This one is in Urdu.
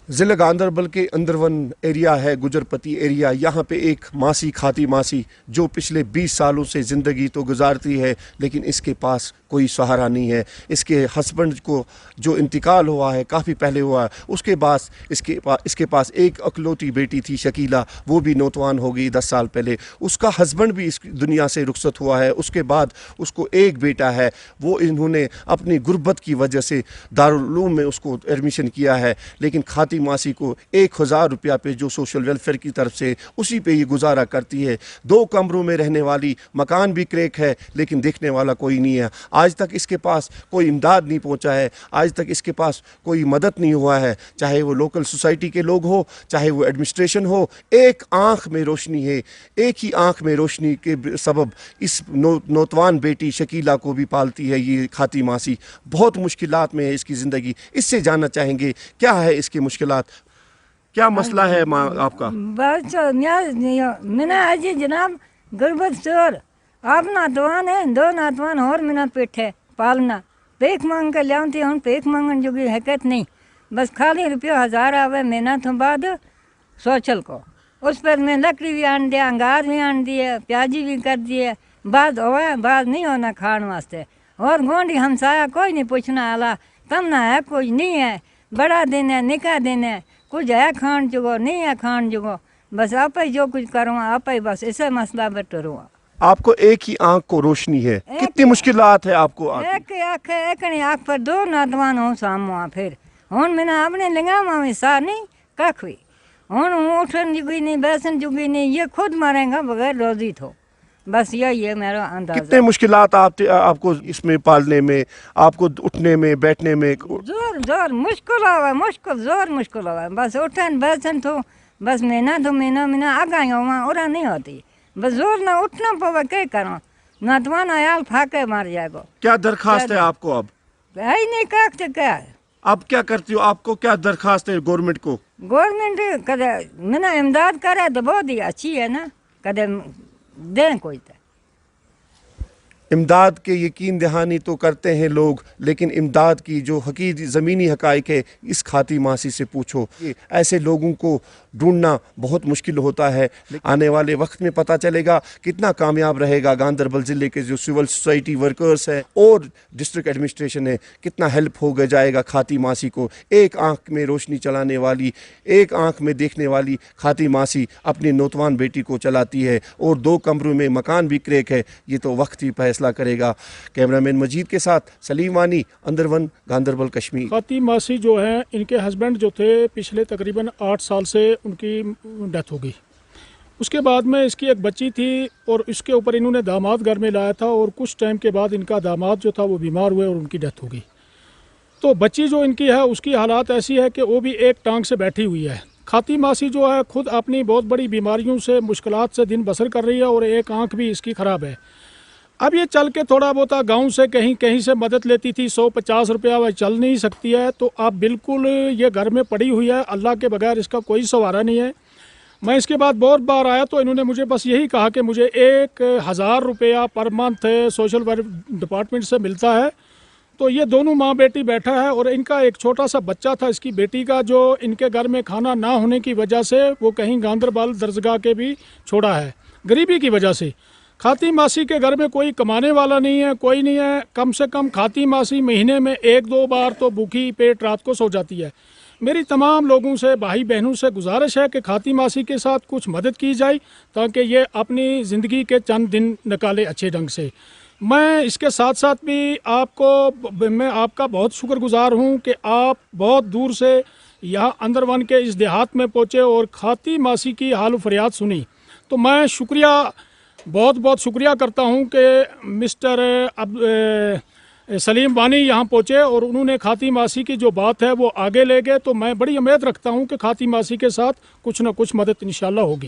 ضلع گاندربل کے اندرون ایریا ہے گجرپتی ایریا. یہاں پہ ایک ماسی کھاتی ماسی جو پچھلے 20 سالوں سے زندگی تو گزارتی ہے لیکن اس کے پاس کوئی سہارا نہیں ہے. اس کے ہسبینڈ کو جو انتقال ہوا ہے کافی پہلے ہوا ہے, اس کے بعد اس کے پاس ایک اکلوتی بیٹی تھی شکیلا, وہ بھی نوجوان ہو گئی 10 سال پہلے. اس کا ہسبینڈ بھی اس دنیا سے رخصت ہوا ہے. اس کے بعد اس کو ایک بیٹا ہے, وہ انہوں نے اپنی غربت کی وجہ سے دارالعلوم میں اس کو ایڈمیشن کیا ہے, لیکن کھاتی ماسی کو 1000 روپیہ پہ جو سوشل ویلفیئر کی طرف سے اسی پہ یہ گزارا کرتی ہے. 2 کمروں میں رہنے والی, مکان بھی کریک ہے لیکن دیکھنے والا کوئی نہیں ہے. آج تک اس کے پاس کوئی امداد نہیں پہنچا ہے, آج تک اس کے پاس کوئی مدد نہیں ہوا ہے, چاہے وہ لوکل سوسائٹی کے لوگ ہو, چاہے وہ ایڈمنسٹریشن ہو. ایک آنکھ میں روشنی ہے, ایک ہی آنکھ میں روشنی کے سبب اس نوجوان بیٹی شکیلا کو بھی پالتی ہے یہ کھاتی ماسی. بہت مشکلات میں ہے اس کی زندگی. اس سے جاننا چاہیں گے کیا ہے اس کی مشکلات, کیا مسئلہ ہے ماں آپ کا؟ بس مینا جی جناب غربت چور, آپ ناتوان ہے, 2 ناتوان اور مینا پیٹ ہے پالنا. پیک مانگ کر لیاتی ہوں, پیک مانگن جو بھی حقیقت نہیں. بس خالی روپیہ 1000 آوے مہینہ تو بعد سوچل کو, اس پر میں لکڑی بھی آن دیا, انگار بھی آن دیے, پیازی بھی کر دیے. بعد ہوا بعد نہیں ہونا کھان واسطے. اور گونڈی ہمسایا کوئی نہیں پوچھنا آلا تم نہ ہے, کوئی نہیں ہے. بڑا دن ہے, نکاح دن ہے, کچھ ہے کھان جگو نہیں ہے کھان جگو. بس آپ ہی جو کچھ کروں آپ ہی, بس اسے مسئلہ بٹروں. آپ کو ایک ہی آنکھ کو روشنی ہے, کتنی مشکلات ہے آپ کو؟ ایک آنکھ ہے, ایک آنکھ پر 2 ناتوان ہوں سامواں. پھر ہوں میں نے اپنے لنگاواں میں سا نہیں کھ بھی, ہوں اٹھن جگی نہیں بیسن جگی نہیں, یہ خود مرے گا بغیر روزی تو. بس یہی ہے میرا اندازہ. کتنے مشکلات آپ کو اس میں پالنے میں, آپ کو اٹھنے میں بیٹھنے میں؟ زور مشکل ہوا, مشکل زور مشکل ہوا. بس اٹھن بیسن تو بس مہینہ آگاہ ہوا اور نہیں ہوتی. بس زور نہ اٹھنا پوا, کیا کروں, ناتوان عیال پھاکے مار جائے گا. کیا درخواست ہے آپ کو اب؟ ہے نہیں کاکتے کیا ہے. آپ کیا کرتی ہو, آپ کو کیا درخواست ہے گورنمنٹ کو؟ گورنمنٹ کدے مینا امداد کرے تو بہت ہی اچھی ہے نا, کدے دیں کوئی تو. امداد کے یقین دہانی تو کرتے ہیں لوگ, لیکن امداد کی جو حقیقی زمینی حقائق ہے اس کھاتی ماسی سے پوچھو. ایسے لوگوں کو ڈھونڈنا بہت مشکل ہوتا ہے. آنے والے وقت میں پتہ چلے گا کتنا کامیاب رہے گا گاندربل ضلع کے جو سول سوسائٹی ورکرز ہیں اور ڈسٹرکٹ ایڈمنسٹریشن ہے, کتنا ہیلپ ہو جائے گا کھاتی ماسی کو. ایک آنکھ میں روشنی چلانے والی, ایک آنکھ میں دیکھنے والی کھاتی ماسی اپنی نوجوان بیٹی کو چلاتی ہے, اور 2 کمروں میں مکان بھی کریک ہے. یہ تو وقت ہی فیصلہ کرے گا. کیمرہ مین مجید کے ساتھ سلیم وانی, اندرون, گاندربل, کشمیر. کھاتی ماسی جو ہیں ان کے ہسبینڈ جو تھے پچھلے تقریباً 8 سال سے ان کی ڈیتھ ہو گئی. اس کے بعد میں اس کی ایک بچی تھی اور اس کے اوپر انہوں نے داماد گھر میں لایا تھا, اور کچھ ٹائم کے بعد ان کا داماد جو تھا وہ بیمار ہوئے اور ان کی ڈیتھ ہو گئی. تو بچی جو ان کی ہے اس کی حالات ایسی ہے کہ وہ بھی ایک ٹانگ سے بیٹھی ہوئی ہے. کھاتی ماسی جو ہے خود اپنی بہت بڑی بیماریوں سے مشکلات سے دن بسر کر رہی ہے, اور ایک آنکھ بھی اس کی خراب ہے. اب یہ چل کے تھوڑا بہت گاؤں سے کہیں سے مدد لیتی تھی, 150 روپیہ وہ چل نہیں سکتی ہے. تو اب بالکل یہ گھر میں پڑی ہوئی ہے, اللہ کے بغیر اس کا کوئی سہارا نہیں ہے. میں اس کے بعد بہت بار آیا تو انہوں نے مجھے بس یہی کہا کہ مجھے 1000 روپیہ per month social welfare department سے ملتا ہے. تو یہ دونوں ماں بیٹی بیٹھا ہے, اور ان کا ایک چھوٹا سا بچہ تھا اس کی بیٹی کا, جو ان کے گھر میں کھانا نہ ہونے کی وجہ سے وہ کہیں گاندربل درسگاہ کے بھی چھوڑا ہے غریبی کی وجہ سے. کھاتی ماسی کے گھر میں کوئی کمانے والا نہیں ہے, کوئی نہیں ہے. کم سے کم کھاتی ماسی مہینے میں 1-2 بار تو بھوکی پیٹ رات کو سو جاتی ہے. میری تمام لوگوں سے, بھائی بہنوں سے گزارش ہے کہ کھاتی ماسی کے ساتھ کچھ مدد کی جائے تاکہ یہ اپنی زندگی کے چند دن نکالے اچھے ڈھنگ سے. میں اس کے ساتھ ساتھ بھی میں آپ کا بہت شکر گزار ہوں کہ آپ بہت دور سے یہاں اندرون کے اس دیہات میں پہنچے اور کھاتی ماسی کی حال و فریاد سنی. تو میں بہت شکریہ کرتا ہوں کہ مسٹر سلیم وانی یہاں پہنچے اور انہوں نے کھاتی ماسی کی جو بات ہے وہ آگے لے گئے. تو میں بڑی امید رکھتا ہوں کہ کھاتی ماسی کے ساتھ کچھ نہ کچھ مدد انشاءاللہ ہوگی.